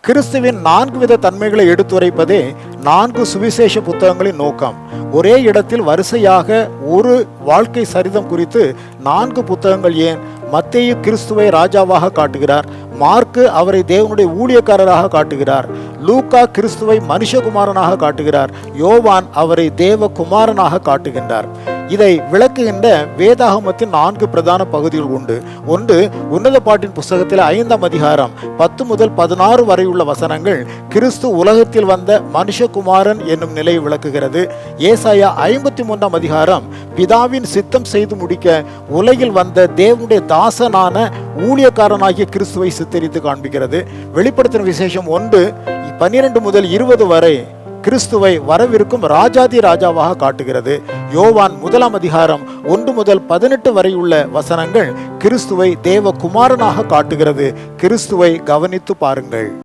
கிறிஸ்துவின் 4 வித தன்மைகளை எடுத்துரைப்பதே 4 சுவிசேஷ புத்தகங்களின் நோக்கம். ஒரே இடத்தில் வரிசையாக ஒரு வாழ்க்கை சரிதம் குறித்து 4 புத்தகங்கள் ஏன்? மத்தேயு கிறிஸ்துவை ராஜாவாக காட்டுகிறார், மார்க்கு அவரை தேவனுடைய ஊழியக்காரராக காட்டுகிறார், லூக்கா கிறிஸ்துவை மனுஷகுமாரனாக காட்டுகிறார், யோவான் அவரை தேவகுமாரனாக காட்டுகின்றார். இதை விளக்குகின்ற வேதாகமத்தின் 4 பிரதான பகுதிகள் உண்டு. ஒன்று, உன்னத பாட்டின் புஸ்தகத்தில் 5ஆம் அதிகாரம் 10 முதல் 16 வரை உள்ள வசனங்கள் கிறிஸ்து உலகத்தில் வந்த மனுஷகுமாரன் என்னும் நிலையை விளக்குகிறது. ஏசாயா 53ஆம் அதிகாரம் பிதாவின் சித்தம் செய்து முடிக்க உலகில் வந்த தேவனுடைய தாசனான ஊழியக்காரனாகிய கிறிஸ்துவை சித்தரித்து காண்பிக்கிறது. வெளிப்படுத்தின விசேஷம் 1:12 முதல் 20 வரை கிறிஸ்துவை வரவிருக்கும் ராஜாதி ராஜாவாக காட்டுகிறது. யோவான் 1ஆம் அதிகாரம் 1 முதல் 18 வரை உள்ள வசனங்கள் கிறிஸ்துவை தேவகுமாரனாக காட்டுகிறது. கிறிஸ்துவை கவனித்து பாருங்கள்.